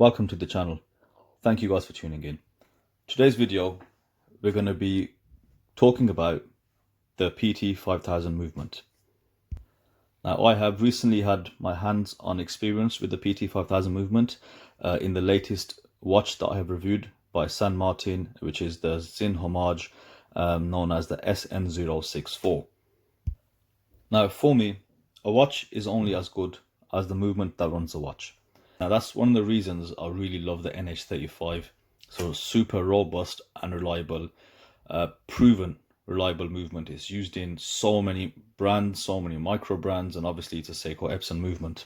welcome to the channel. Thank you guys for tuning in. Today's video, we're going to be talking about the PT5000 movement. Now, I have recently had my hands-on experience with the PT5000 movement in the latest watch that I have reviewed by San Martin, which is the Sinn Homage, known as the SN064. Now, for me, a watch is only as good as the movement that runs the watch. Now, that's one of the reasons I really love the NH35. So super robust and reliable, proven reliable movement. Is used in so many brands, so many micro brands, and obviously it's a Seiko Epson movement.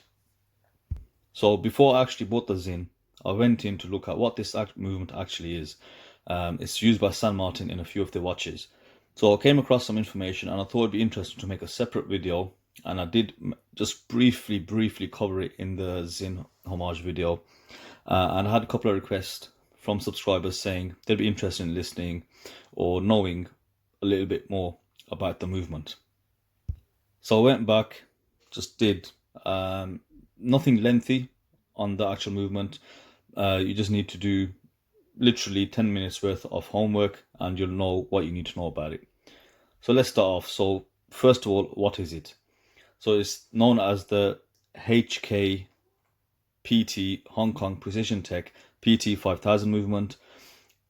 So before I actually bought the Sinn, I went in to look at what this movement actually is. It's used by San Martin in a few of their watches. So I came across some information and I thought it'd be interesting to make a separate video, and I did just briefly cover it in the Sinn Homage video. And I had a couple of requests from subscribers saying they'd be interested in listening or knowing a little bit more about the movement. So I went back, just did nothing lengthy on the actual movement. You just need to do literally 10 minutes worth of homework and you'll know what you need to know about it. So let's start off. So first of all, what is it? So it's known as the HKPT Hong Kong Precision Tech PT5000 movement.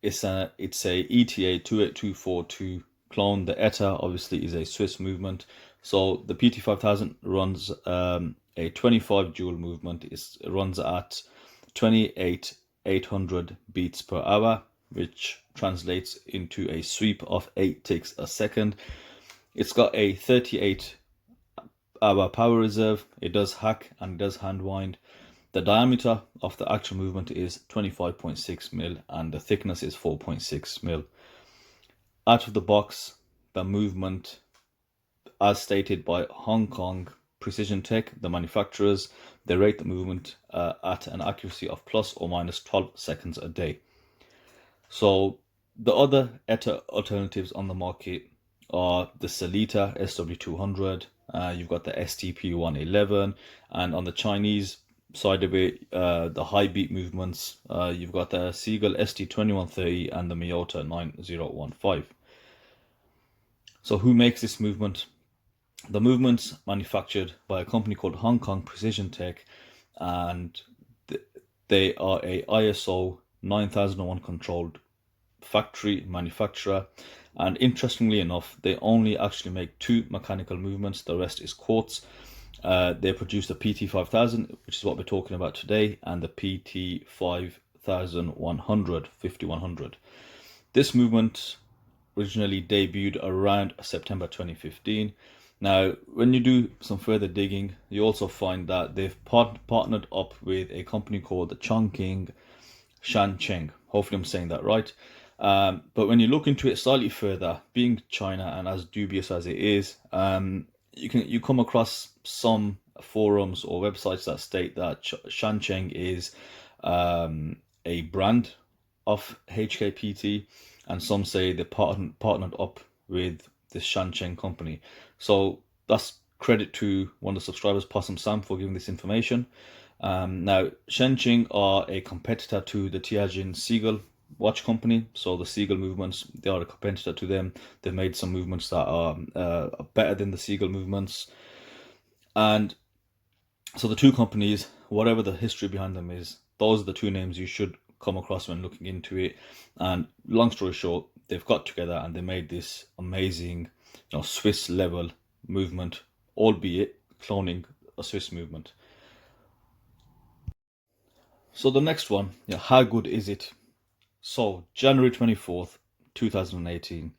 It's a ETA 28242 clone. The ETA obviously is a Swiss movement. So the PT5000 runs a 25 joule movement. It runs at 28,800 beats per hour, which translates into a sweep of 8 ticks a second. It's got a 38-hour power reserve. It does hack and it does hand wind. The diameter of the actual movement is 25.6 mil and the thickness is 4.6 mil. Out of the box, the movement, as stated by Hong Kong Precision Tech, the manufacturers, they rate the movement at an accuracy of plus or minus 12 seconds a day. So the other ETA alternatives on the market are the Sellita SW200, you've got the STP111, and on the Chinese side of it, the high beat movements, you've got the Seagull ST2130 and the Miyota 9015. So who makes this movement? The movement's manufactured by a company called Hong Kong Precision Tech, and they are a ISO 9001 controlled factory manufacturer. And interestingly enough, they only actually make 2 mechanical movements. The rest is quartz. They produce the PT5000, which is what we're talking about today, and the PT5100, 5100. This movement originally debuted around September 2015. Now, when you do some further digging, you also find that they've partnered up with a company called the Chongqing Shancheng. Hopefully I'm saying that right. But when you look into it slightly further, being China and as dubious as it is, you come across some forums or websites that state that Shancheng is a brand of HKPT, and some say they partnered up with this Shancheng company. So that's credit to one of the subscribers, Possum Sam, for giving this information. Now, Shancheng are a competitor to the Tianjin Seagull watch company. So the Seagull movements, they are a competitor to them. They've made some movements that are better than the Seagull movements. And so the two companies, whatever the history behind them is, those are the two names you should come across when looking into it. And long story short, they've got together and they made this amazing, Swiss level movement, albeit cloning a Swiss movement. So the next one, how good is it? So January 24th, 2018,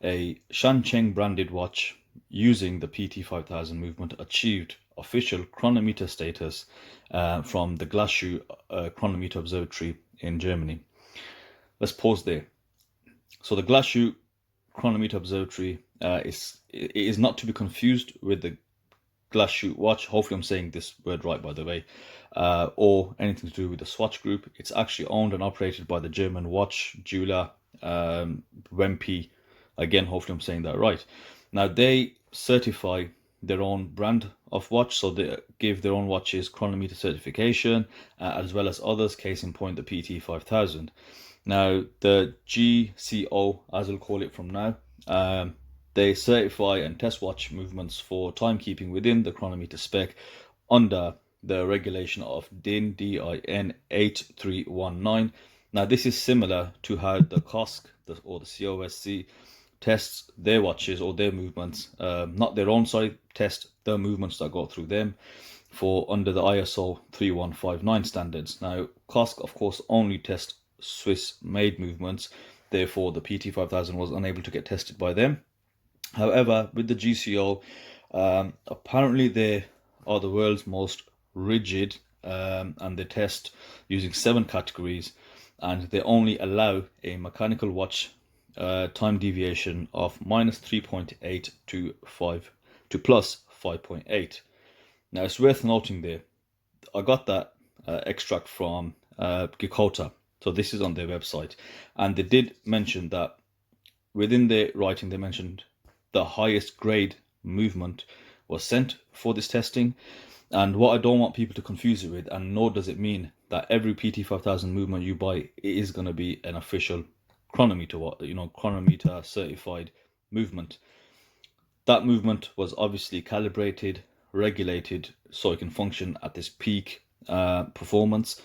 a Shancheng branded watch using the PT5000 movement achieved official chronometer status from the Glasshoe Chronometer Observatory in Germany. Let's pause there. So the Glasshoe Chronometer Observatory is not to be confused with the Glasshoe watch. Hopefully I'm saying this word right, by the way, or anything to do with the Swatch Group. It's actually owned and operated by the German watch jeweler Wempe. Again, hopefully I'm saying that right. Now, they certify their own brand of watch, so they give their own watches Chronometer certification, as well as others, case in point the PT5000. Now the GCO, as we'll call it from now, they certify and test watch movements for timekeeping within the chronometer spec under the regulation of DIN 8319. Now this is similar to how the COSC or the COSC tests their watches or their movements, not their own side, test the movements that go through them for under the ISO 3159 standards. Now COSC of course only test Swiss made movements, therefore the PT5000 was unable to get tested by them. However, with the GCO, apparently they are the world's most rigid, and they test using 7 categories, and they only allow a mechanical watch time deviation of -3.8 to plus 5.8. Now it's worth noting there, I got that extract from Gikota, so this is on their website, and they did mention that within their writing they mentioned the highest grade movement was sent for this testing. And what I don't want people to confuse it with, and nor does it mean that every PT5000 movement you buy is going to be an official chronometer, chronometer certified movement. That movement was obviously calibrated, regulated, so it can function at this peak performance,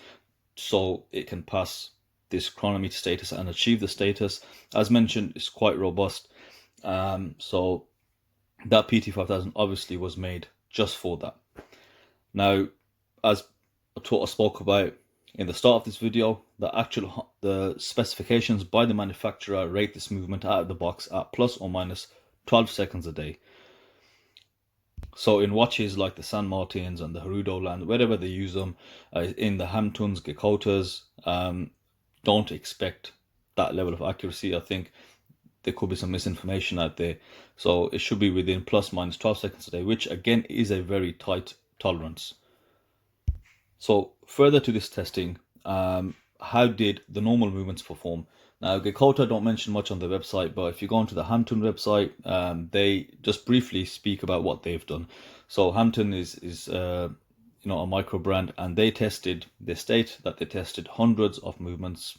so it can pass this chronometer status and achieve the status. As mentioned, it's quite robust. So that PT5000 obviously was made just for that. Now, as I spoke about in the start of this video, the specifications by the manufacturer rate this movement out of the box at plus or minus 12 seconds a day. So in watches like the San Martins and the Hroudland, wherever they use them, in the Hamptons, Gikotas, don't expect that level of accuracy. I think there could be some misinformation out there. So it should be within plus minus 12 seconds a day, which again is a very tight tolerance. So further to this testing, how did the normal movements perform? Now Gikota don't mention much on their website, but if you go onto the Hampton website, they just briefly speak about what they've done. So Hampton is a micro brand, and they state that they tested hundreds of movements,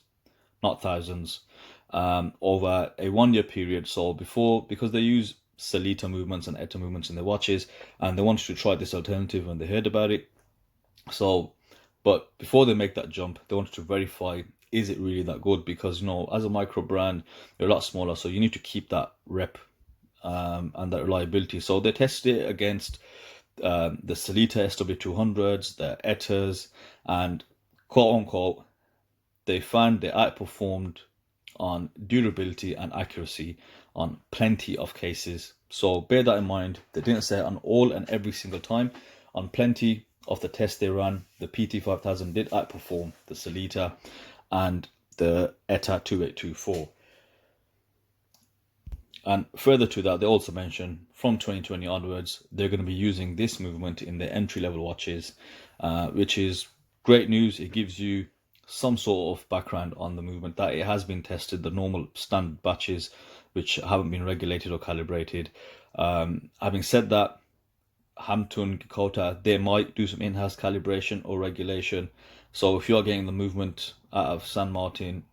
not thousands, over a 1 year period. So because they use Sellita movements and ETA movements in their watches, and they wanted to try this alternative when they heard about it. So, but before they make that jump, they wanted to verify, is it really that good? Because, as a micro brand, you're a lot smaller, so you need to keep that rep and that reliability. So they tested it against the Sellita SW200s, the ETAs, and quote unquote, they found they outperformed on durability and accuracy on plenty of cases. So bear that in mind. They didn't say on all and every single time. On plenty of the tests they ran, the PT5000 did outperform the Sellita and the ETA 2824. And further to that, they also mentioned from 2020 onwards, they're going to be using this movement in their entry-level watches, which is great news. It gives you some sort of background on the movement, that it has been tested, the normal standard batches which haven't been regulated or calibrated. Having said that, Hampton, Gikota, they might do some in-house calibration or regulation. So if you're getting the movement out of San Martin,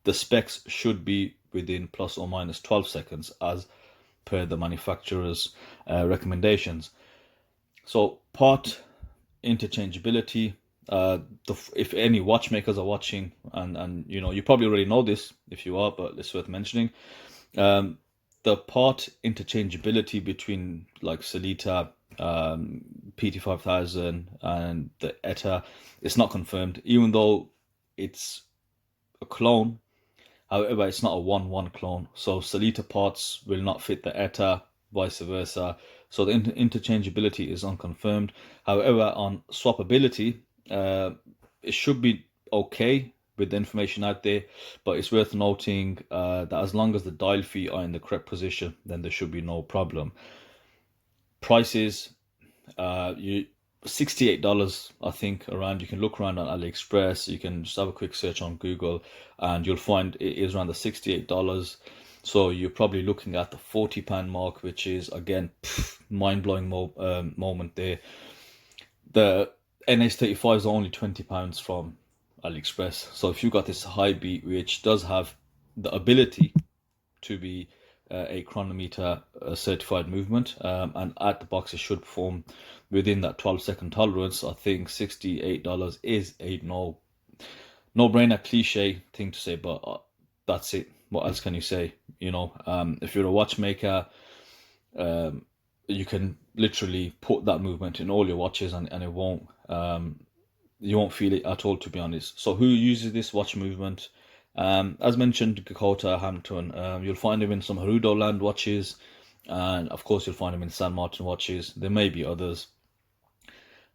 the specs should be within plus or minus 12 seconds as per the manufacturer's recommendations. So part interchangeability, if any watchmakers are watching, and you probably already know this if you are, but it's worth mentioning, the part interchangeability between like Sellita, PT5000 and the ETA is not confirmed, even though it's a clone. However, it's not a 1-1 clone, so Sellita parts will not fit the ETA, vice versa. So the interchangeability is unconfirmed. However, on swappability, it should be okay with the information out there, but it's worth noting that as long as the dial feet are in the correct position, then there should be no problem. Prices, $68 I think around. You can look around on Aliexpress, you can just have a quick search on Google, and you'll find it is around the $68. So you're probably looking at the £40 mark, which is again mind-blowing moment there. The NH35s are only £20 from Aliexpress. So if you got this high beat, which does have the ability to be a chronometer certified movement, and at the box it should perform within that 12-second tolerance, I think $68 is a no-brainer cliche thing to say, but that's it. What else can you say? You know, if you're a watchmaker, you can literally put that movement in all your watches, and it won't you won't feel it at all, to be honest. So who uses this watch movement? As mentioned, Dakota, Hampton, you'll find them in some Hroudland watches, and of course you'll find them in San Martin watches. There may be others.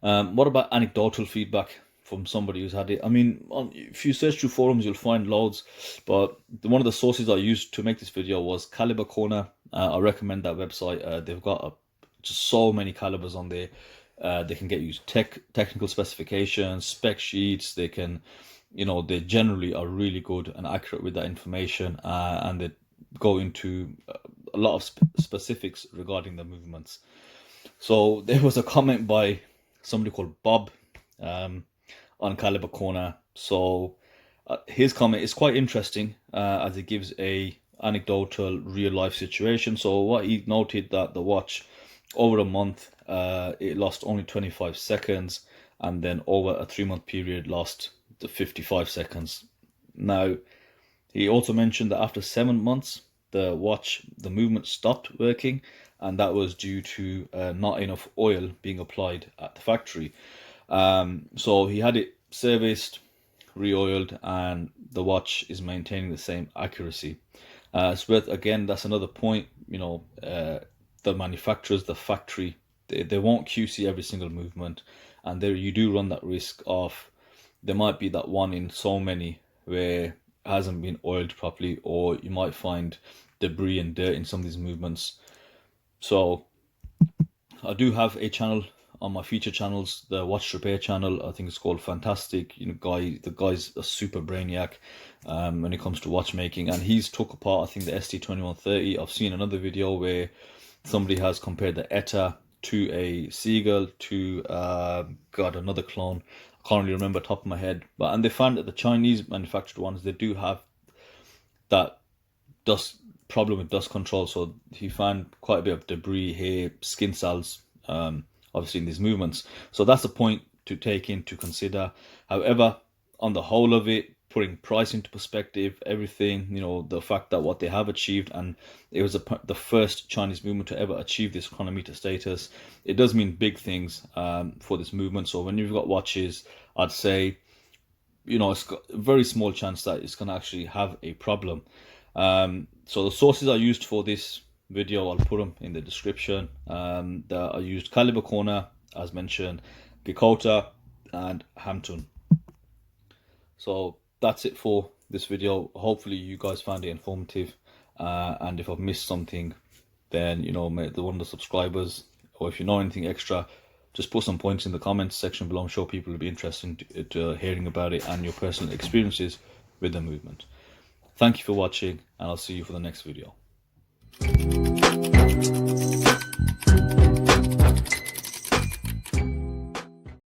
What about anecdotal feedback from somebody who's had it? I mean, if you search through forums, you'll find loads, but one of the sources I used to make this video was Caliber Corner. I recommend that website. They've got just so many calibers on there. They can get you technical specifications, spec sheets. They can, you know, they generally are really good and accurate with that information, and they go into a lot of specifics regarding the movements. So there was a comment by somebody called Bob on Caliber Corner. So his comment is quite interesting, as it gives a anecdotal real life situation. So what he noted, that the watch over a month it lost only 25 seconds, and then over a 3-month period lost the 55 seconds. Now he also mentioned that after 7 months the movement stopped working, and that was due to not enough oil being applied at the factory. So he had it serviced, re-oiled, and the watch is maintaining the same accuracy. So again, that's another point, you know, the manufacturers, the factory, they won't QC every single movement, and there you do run that risk of, there might be that one in so many where it hasn't been oiled properly, or you might find debris and dirt in some of these movements. So I do have a channel on my feature channels, the watch repair channel. I think it's called Fantastic. You know, the guy's a super brainiac when it comes to watchmaking, and he's took apart, I think, the ST2130. I've seen another video where somebody has compared the ETA to a Seagull to another clone. I can't really remember top of my head, and they found that the Chinese manufactured ones, they do have that dust problem with dust control. So he found quite a bit of debris, hair, skin cells, obviously in these movements. So that's a point to take into consider. However, on the whole of it, putting price into perspective, everything, you know, the fact that what they have achieved, and it was the first Chinese movement to ever achieve this chronometer status, it does mean big things for this movement. So when you've got watches, I'd say, you know, it's got a very small chance that it's going to actually have a problem. So the sources I used for this video, I'll put them in the description. I used Caliber Corner, as mentioned, Dakota, and Hampton. So that's it for this video. Hopefully you guys found it informative, and if I've missed something, then, you know, one of the subscribers, or if you know anything extra, just put some points in the comments section below. I'm sure people will be interested to hearing about it and your personal experiences with the movement. Thank you for watching, and I'll see you for the next video.